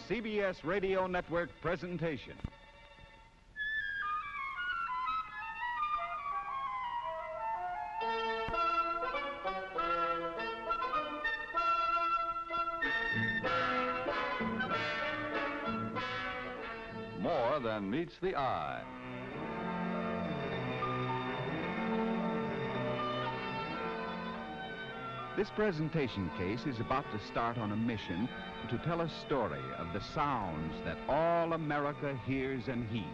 CBS Radio Network presentation. More than meets the eye. This presentation case is about to start on a mission to tell a story of the sounds that all America hears and heeds.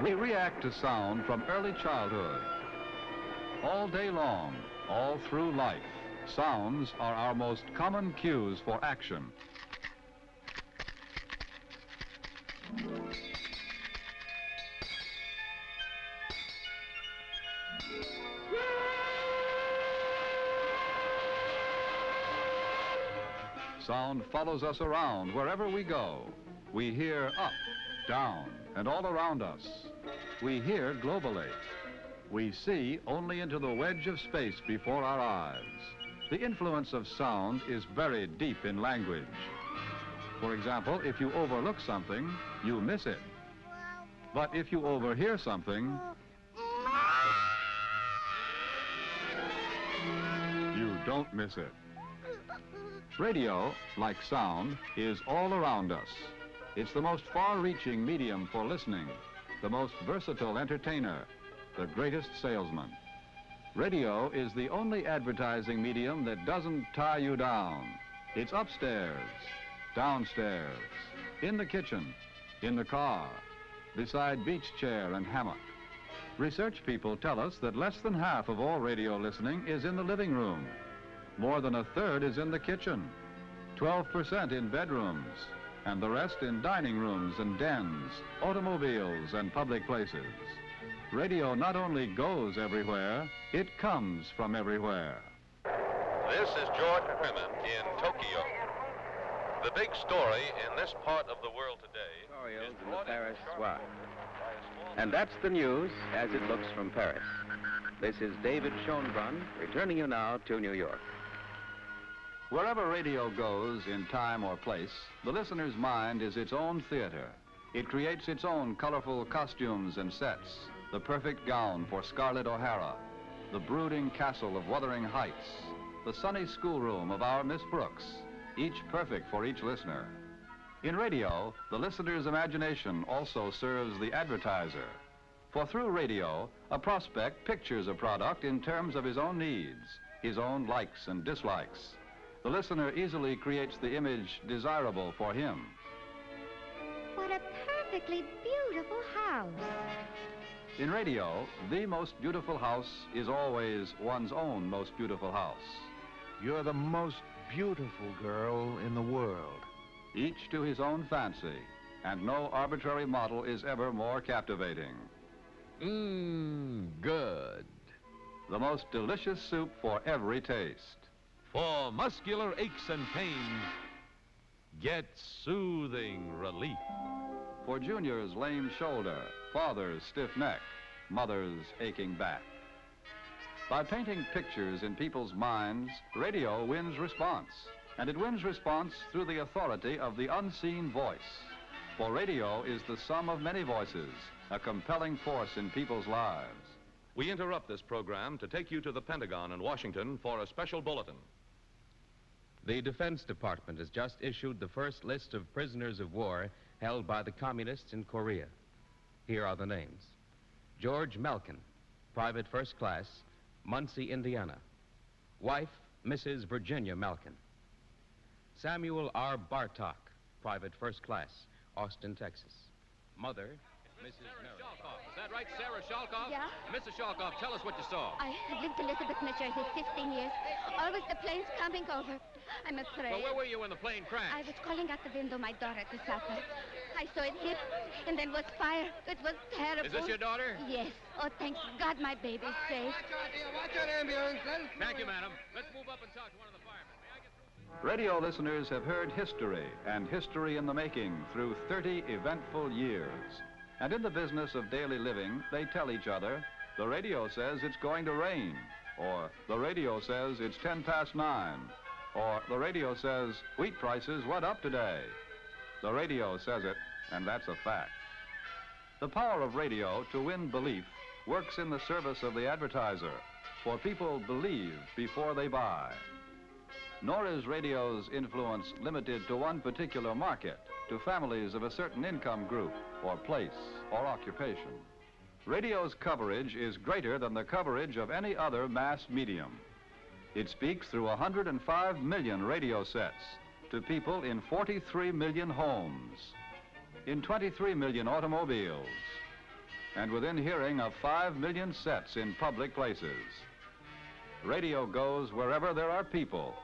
We react to sound from early childhood. All day long, all through life, sounds are our most common cues for action. Sound follows us around wherever we go. We hear up, down, and all around us. We hear globally. We see only into the wedge of space before our eyes. The influence of sound is very deep in language. For example, if you overlook something, you miss it. But if you overhear something, you don't miss it. Radio, like sound, is all around us. It's the most far-reaching medium for listening, the most versatile entertainer, the greatest salesman. Radio is the only advertising medium that doesn't tie you down. It's upstairs, downstairs, in the kitchen, in the car, beside beach chair and hammock. Research people tell us that less than half of all radio listening is in the living room. More than a third is in the kitchen, 12% in bedrooms, and the rest in dining rooms and dens, automobiles and public places. Radio not only goes everywhere, it comes from everywhere. This is George Herman in Tokyo. The big story in this part of the world today is in the Paris soir. And that's the news as it looks from Paris. This is David Schoenbrunn returning you now to New York. Wherever radio goes in time or place, the listener's mind is its own theater. It creates its own colorful costumes and sets, the perfect gown for Scarlett O'Hara, the brooding castle of Wuthering Heights, the sunny schoolroom of our Miss Brooks, each perfect for each listener. In radio, the listener's imagination also serves the advertiser. For through radio, a prospect pictures a product in terms of his own needs, his own likes and dislikes. The listener easily creates the image desirable for him. What a perfectly beautiful house. In radio, the most beautiful house is always one's own most beautiful house. You're the most beautiful girl in the world. Each to his own fancy, and no arbitrary model is ever more captivating. Good. The most delicious soup for every taste. For muscular aches and pains, get soothing relief. For Junior's lame shoulder, father's stiff neck, mother's aching back. By painting pictures in people's minds, radio wins response. And it wins response through the authority of the unseen voice. For radio is the sum of many voices, a compelling force in people's lives. We interrupt this program to take you to the Pentagon in Washington for a special bulletin. The Defense Department has just issued the first list of prisoners of war held by the communists in Korea. Here are the names. George Malkin, Private First Class, Muncie, Indiana. Wife, Mrs. Virginia Malkin. Samuel R. Bartok, Private First Class, Austin, Texas. Mother, Mrs. Merrill. Is that right, Sarah Shalkoff? Yeah. Mrs. Shalkoff, tell us what you saw. I have lived in Elizabeth, New Jersey, 15 years. Always the planes coming over. I'm afraid. Well, where were you when the plane crashed? I was calling out the window my daughter to supper. I saw it hit, and then was fire. It was terrible. Is this your daughter? Yes. Oh, thank God my baby's safe. Watch your ambulance. Thank you, madam. Let's move up and talk to one of the firemen. May I get through? Radio listeners have heard history and history in the making through 30 eventful years. And in the business of daily living, they tell each other, the radio says it's going to rain, or the radio says it's 10 past 9, or the radio says wheat prices went up today. The radio says it, and that's a fact. The power of radio to win belief works in the service of the advertiser, for people believe before they buy. Nor is radio's influence limited to one particular market, to families of a certain income group, or place, or occupation. Radio's coverage is greater than the coverage of any other mass medium. It speaks through 105 million radio sets to people in 43 million homes, in 23 million automobiles, and within hearing of 5 million sets in public places. Radio goes wherever there are people.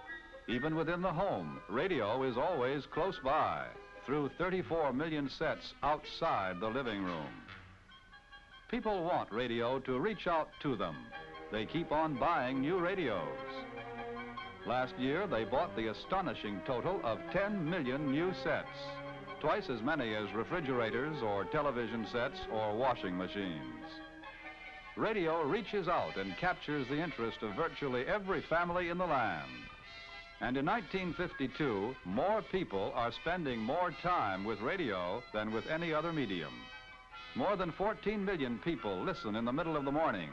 Even within the home, radio is always close by, through 34 million sets outside the living room. People want radio to reach out to them. They keep on buying new radios. Last year, they bought the astonishing total of 10 million new sets, twice as many as refrigerators or television sets or washing machines. Radio reaches out and captures the interest of virtually every family in the land. And in 1952, more people are spending more time with radio than with any other medium. More than 14 million people listen in the middle of the morning,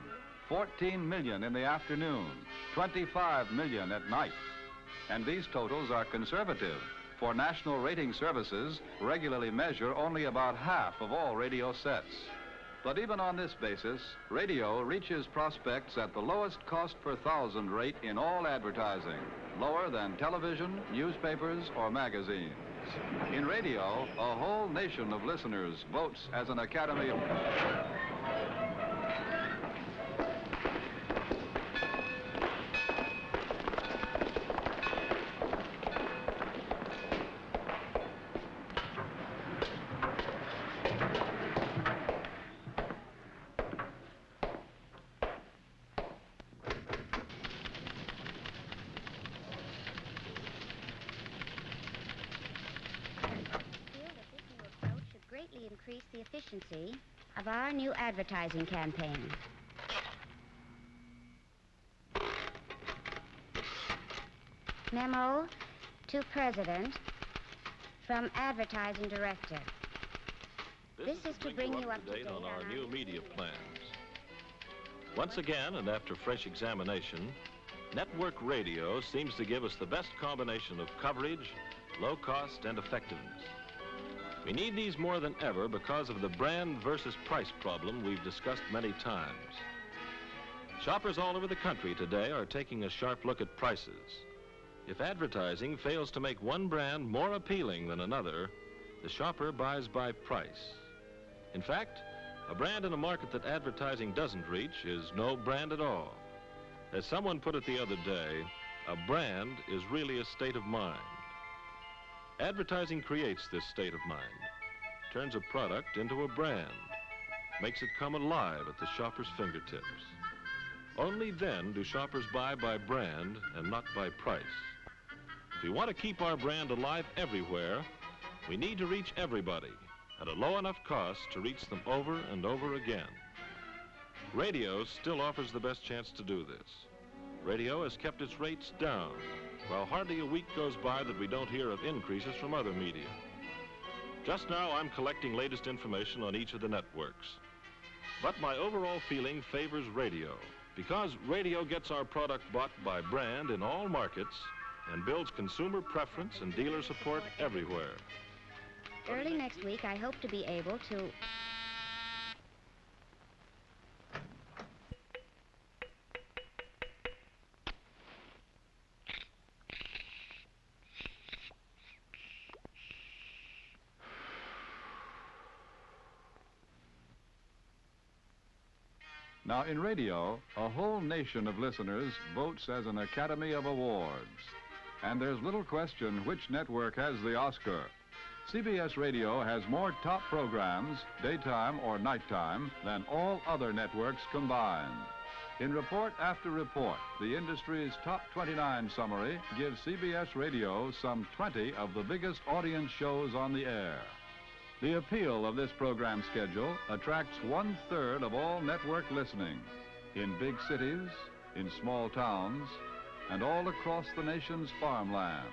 14 million in the afternoon, 25 million at night. And these totals are conservative, for national rating services regularly measure only about half of all radio sets. But even on this basis, radio reaches prospects at the lowest cost per thousand rate in all advertising, lower than television, newspapers, or magazines. In radio, a whole nation of listeners votes as an Academy of... Greatly increase the efficiency of our new advertising campaign. Memo to President from Advertising Director. This is to bring you up to date on our new media plans. Once again, and after fresh examination, network radio seems to give us the best combination of coverage, low cost, and effectiveness. We need these more than ever because of the brand versus price problem we've discussed many times. Shoppers all over the country today are taking a sharp look at prices. If advertising fails to make one brand more appealing than another, the shopper buys by price. In fact, a brand in a market that advertising doesn't reach is no brand at all. As someone put it the other day, a brand is really a state of mind. Advertising creates this state of mind, turns a product into a brand, makes it come alive at the shopper's fingertips. Only then do shoppers buy by brand and not by price. If we want to keep our brand alive everywhere, we need to reach everybody at a low enough cost to reach them over and over again. Radio still offers the best chance to do this. Radio has kept its rates down, while hardly a week goes by that we don't hear of increases from other media. Just now, I'm collecting latest information on each of the networks. But my overall feeling favors radio, because radio gets our product bought by brand in all markets and builds consumer preference and dealer support everywhere. Early next week, I hope to be able to... Now, in radio, a whole nation of listeners votes as an Academy of Awards. And there's little question which network has the Oscar. CBS Radio has more top programs, daytime or nighttime, than all other networks combined. In report after report, the industry's top 29 summary gives CBS Radio some 20 of the biggest audience shows on the air. The appeal of this program schedule attracts 1/3 of all network listening in big cities, in small towns, and all across the nation's farmlands.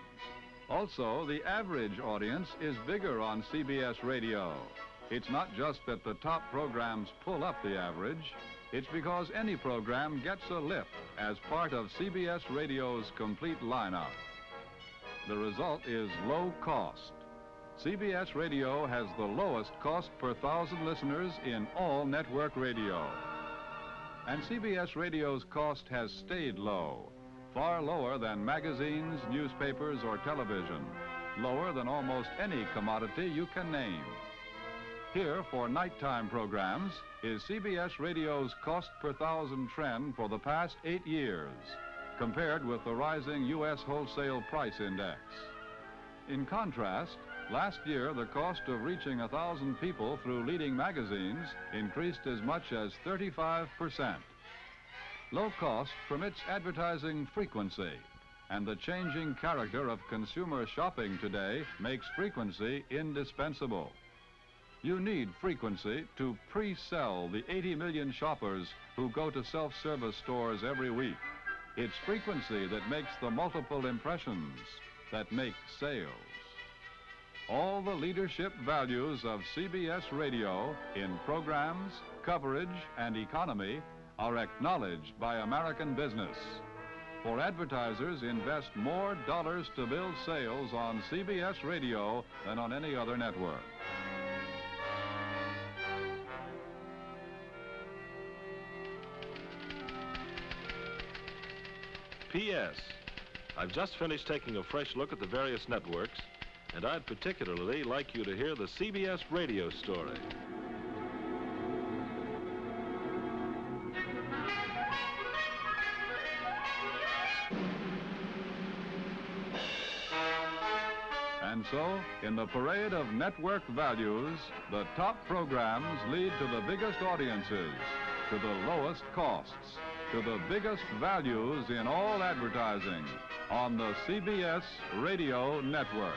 Also, the average audience is bigger on CBS Radio. It's not just that the top programs pull up the average. It's because any program gets a lift as part of CBS Radio's complete lineup. The result is low cost. CBS Radio has the lowest cost per 1,000 listeners in all network radio. And CBS Radio's cost has stayed low, far lower than magazines, newspapers, or television, lower than almost any commodity you can name. Here, for nighttime programs, is CBS Radio's cost per 1,000 trend for the past 8 years, compared with the rising U.S. wholesale price index. In contrast, last year, the cost of reaching 1,000 people through leading magazines increased as much as 35%. Low cost permits advertising frequency, and the changing character of consumer shopping today makes frequency indispensable. You need frequency to pre-sell the 80 million shoppers who go to self-service stores every week. It's frequency that makes the multiple impressions that make sales. All the leadership values of CBS Radio in programs, coverage, and economy are acknowledged by American business. For advertisers invest more dollars to build sales on CBS Radio than on any other network. P.S. I've just finished taking a fresh look at the various networks, and I'd particularly like you to hear the CBS Radio story. And so, in the parade of network values, the top programs lead to the biggest audiences, to the lowest costs, to the biggest values in all advertising on the CBS Radio Network.